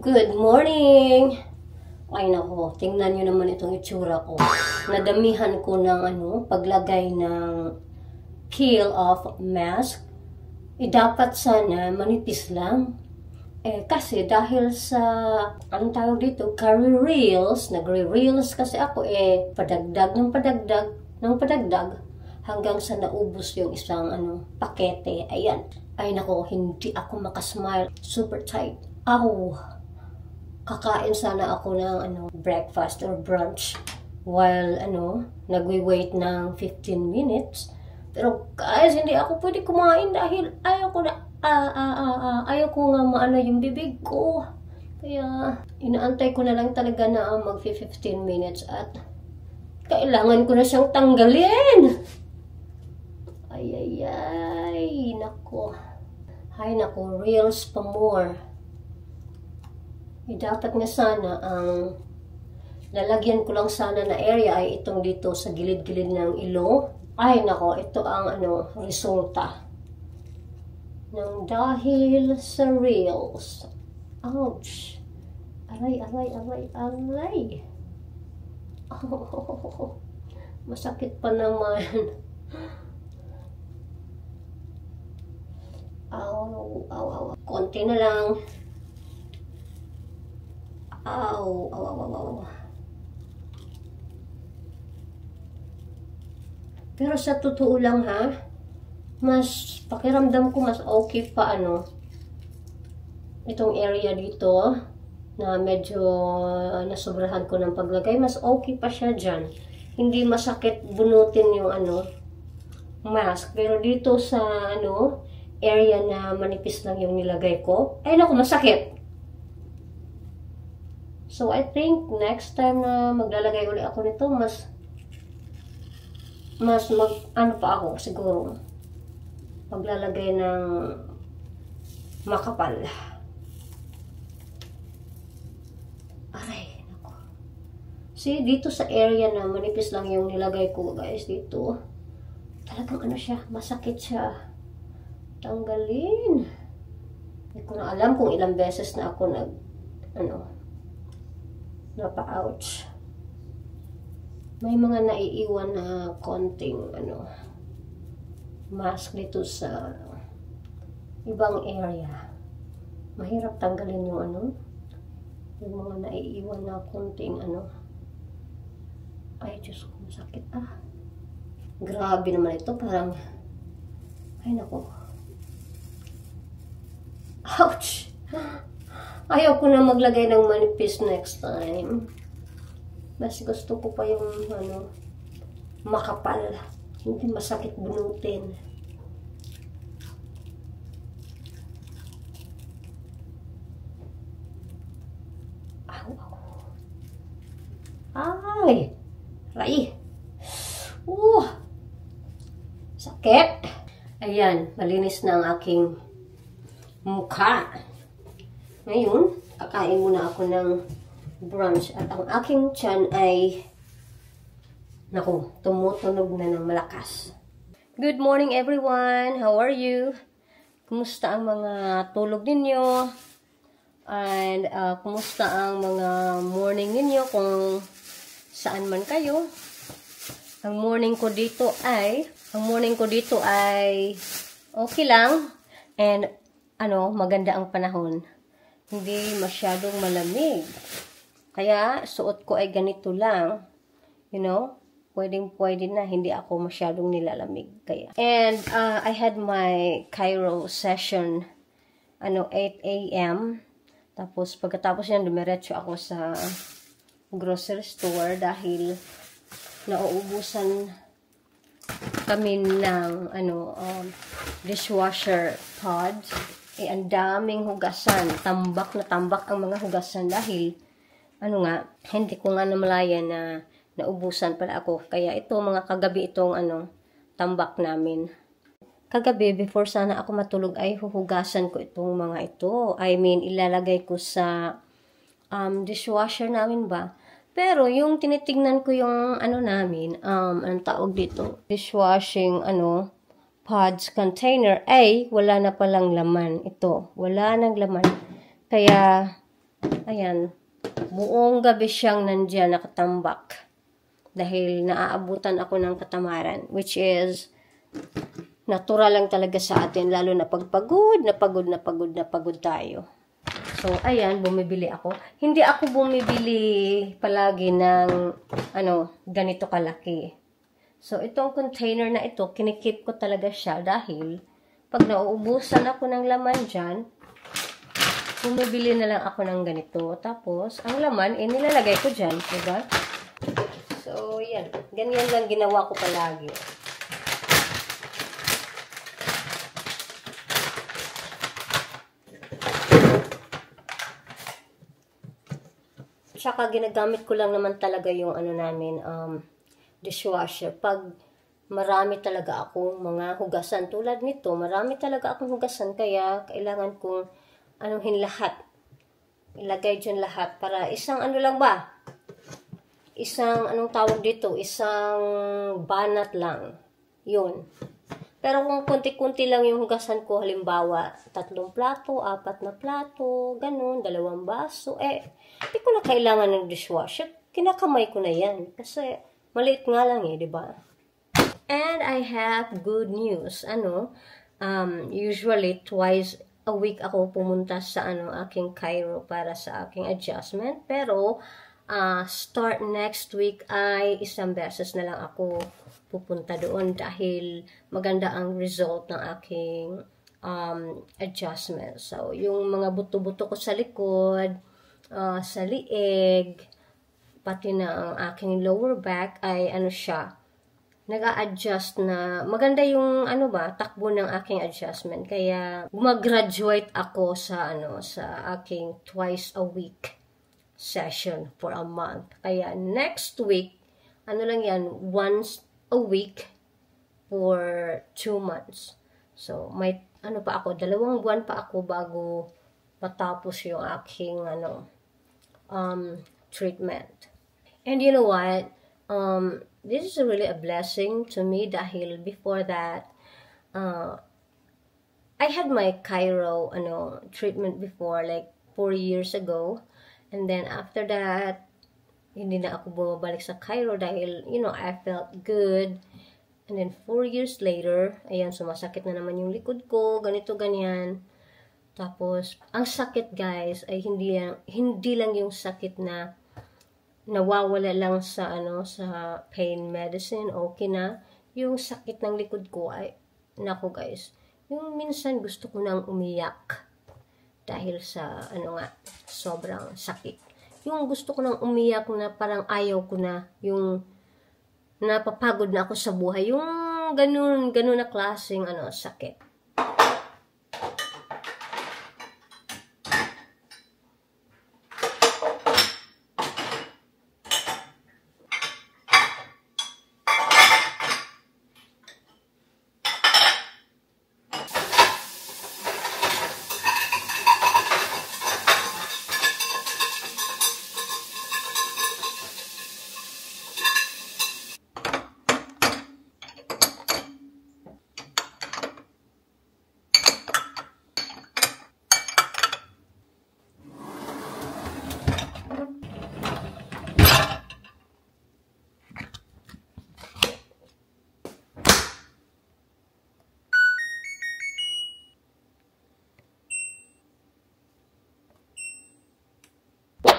Good morning! Ay nako, tingnan nyo naman itong itsura ko. Nadamihan ko ng paglagay ng peel off mask. Dapat sana manipis lang. Kasi dahil sa, anong tawag dito, career reels, nagre-reels kasi ako padagdag ng padagdag hanggang sa naubos yung isang pakete. Ayan. Ay nako, hindi ako makasmile. Super tight. Ow! Kakain sana ako ng breakfast or brunch while nagwi-wait ng 15 minutes. Pero guys, hindi ako pwede kumain dahil ayaw ko nga maano yung bibig ko. Kaya inaantay ko na lang talaga na mag-15 minutes at kailangan ko na siyang tanggalin. Ay, nako. Ay, nako, reels pa more. Dapat nga sana ang lalagyan ko lang sana na area ay itong dito sa gilid-gilid ng ilong. Ay nako, ito ang resulta ng dahil sa reels. Ouch! Aray. Oh, masakit pa naman. Aw. Konti na lang. Aw. Pero sa totoo lang mas pakiramdam ko mas okay pa itong area dito na medyo nasobrahan ko ng paglagay, mas okay pa siya dyan. Hindi masakit bunutin yung mask. Pero dito sa area na manipis lang yung nilagay ko, ay naku, masakit. So, I think next time na maglalagay ulit ako nito, mas pa ako, siguro. Maglalagay ng makapal. Aray, naku. See, dito sa area na manipis lang yung nilagay ko, guys, dito. Talagang siya, masakit siya. Tanggalin. Hindi ko na alam kung ilang beses na ako napa-ouch. May mga naiiwan na konting mask dito sa ibang area. Mahirap tanggalin yung yung mga naiiwan na konting ay Diyos ko, masakit grabe naman ito, parang ay nako, ouch. Ayaw ko na maglagay ng manipis next time. Mas gusto ko pa yung makapal. Hindi masakit bunutin. Ay! Ray! Sakit! Ayan, malinis na ang aking mukha. Ngayon, kakain muna ako ng brunch at ang aking tiyan ay tumutunog na ng malakas. Good morning everyone! How are you? Kumusta ang mga tulog ninyo? And kumusta ang mga morning ninyo kung saan man kayo? Ang morning ko dito ay okay lang and maganda ang panahon. Hindi masyadong malamig. Kaya, suot ko ay ganito lang. pwedeng-pwede na, hindi ako masyadong nilalamig. Kaya. And I had my Cairo session, 8 a.m. Tapos pagkatapos yan, dumiretso ako sa grocery store dahil nauubusan kami ng dishwasher pods. Ang daming hugasan. Tambak na tambak ang mga hugasan dahil hindi ko nga namalayan na naubusan pala ako. Kaya ito, mga kagabi itong tambak namin. Kagabi, before sana ako matulog ay huhugasan ko itong mga ito. I mean, ilalagay ko sa dishwasher namin ba. Pero yung tinitingnan ko yung namin, anong tawag dito? Dishwashing pods container ay wala na palang laman. Ito, wala nang laman. Kaya, ayan, buong gabi siyang nandyan nakatambak. Dahil naaabutan ako ng katamaran. Which is, natural lang talaga sa atin. Lalo na pagpagod, napagod tayo. So, ayan, bumibili ako. Hindi ako bumibili palagi ng, ganito kalaki. So, itong container na ito, kinikip ko talaga siya dahil pag nauubusan ako ng laman dyan, bumibili na lang ako ng ganito. Tapos, ang laman, nilalagay ko dyan. Diba? So, yan. Ganyan lang ginawa ko palagi. Tsaka, ginagamit ko lang naman talaga yung namin, dishwasher. Pag marami talaga akong mga hugasan tulad nito, marami talaga akong hugasan kaya kailangan kong anuhin lahat. Ilagay dyan lahat para isang lang ba? Isang tawag dito? Isang banat lang. Yun. Pero kung kunti-kunti lang yung hugasan ko, halimbawa 3 plato, 4 na plato, ganun, 2 baso, hindi ko na kailangan ng dishwasher. Kinakamay ko na yan. Kasi maliit nga lang di ba? And I have good news. Usually twice a week ako pumunta sa aking Cairo para sa aking adjustment. Pero start next week ay 1 beses na lang ako pupunta doon dahil maganda ang result ng aking adjustment. So, yung mga buto-buto ko sa likod, sa liig, pati na ang aking lower back ay siya, nag-a-adjust na, maganda yung takbo ng aking adjustment. Kaya gumagraduate ako sa sa aking twice a week session for a month. Kaya next week, lang yan, once a week for 2 months. So, may pa ako, 2 buwan pa ako bago matapos yung aking treatment. And you know what? This is really a blessing to me dahil before that, I had my Cairo treatment before, like 4 years ago. And then after that, hindi na ako bumabalik sa Cairo dahil, I felt good. And then 4 years later, ayan, sumasakit na naman yung likod ko, ganito, ganyan. Tapos, ang sakit guys, ay hindi lang yung sakit na nawawala lang sa sa pain medicine, okay na. Yung sakit ng likod ko ay, nako guys, yung minsan gusto ko nang umiyak dahil sa sobrang sakit. Yung gusto ko nang umiyak na parang ayaw ko na, yung napapagod na ako sa buhay, yung ganun na klaseng sakit.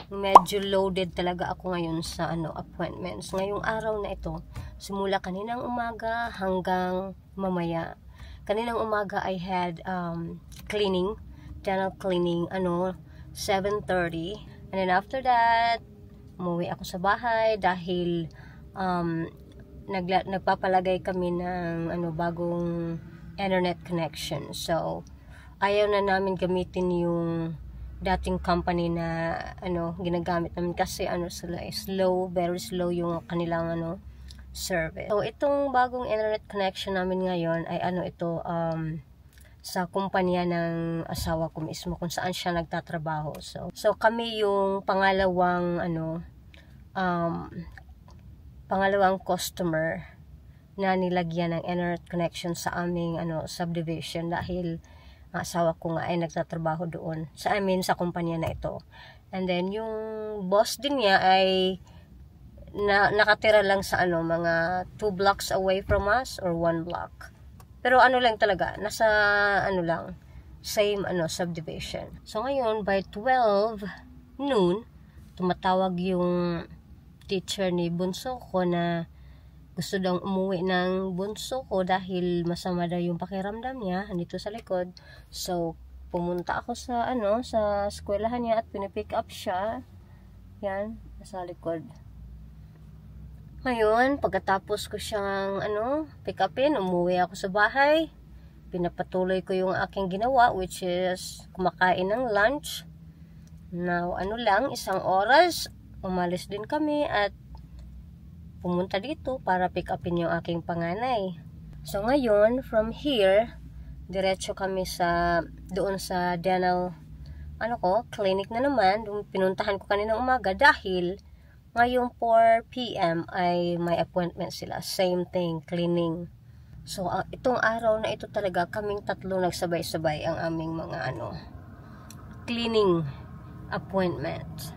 Medyo loaded talaga ako ngayon sa appointments. Ngayong araw na ito, Simula kaninang umaga hanggang mamaya. Kaninang umaga I had cleaning, dental cleaning, 7:30. And then after that, umuwi ako sa bahay dahil nagpapalagay kami ng bagong internet connection. So, ayaw na namin gamitin yung dating company na ginagamit namin kasi sila slow, very slow yung kanilang service. So, itong bagong internet connection namin ngayon ay ito sa kumpanya ng asawa ko mismo kung saan siya nagtatrabaho. So kami yung pangalawang customer na nilagyan ng internet connection sa aming subdivision dahil asawa ko nga ay nagtatrabaho doon sa kumpanya na ito. And then yung boss din niya ay nakatira lang sa mga 2 blocks away from us or 1 block. Pero lang talaga, nasa same subdivision. So ngayon by 12 noon, tumatawag yung teacher ni bunso ko na gusto daw umuwi ng bunso ko dahil masama daw yung pakiramdam niya andito sa likod. So pumunta ako sa sa eskwelahan niya at pinipick up siya. Yan, nasa likod. Ngayon, pagkatapos ko siyang pick upin, umuwi ako sa bahay. Pinapatuloy ko yung aking ginawa, which is kumakain ng lunch. Now, lang, 1 oras, umalis din kami at pumunta dito para pick upin yung aking panganay. So ngayon, from here, diretso kami doon sa dental clinic na naman. Pinuntahan ko kaninang umaga dahil ngayong 4 p.m. ay may appointment sila. Same thing, cleaning. So, itong araw na ito talaga, kaming tatlo nagsabay-sabay ang aming mga cleaning appointment.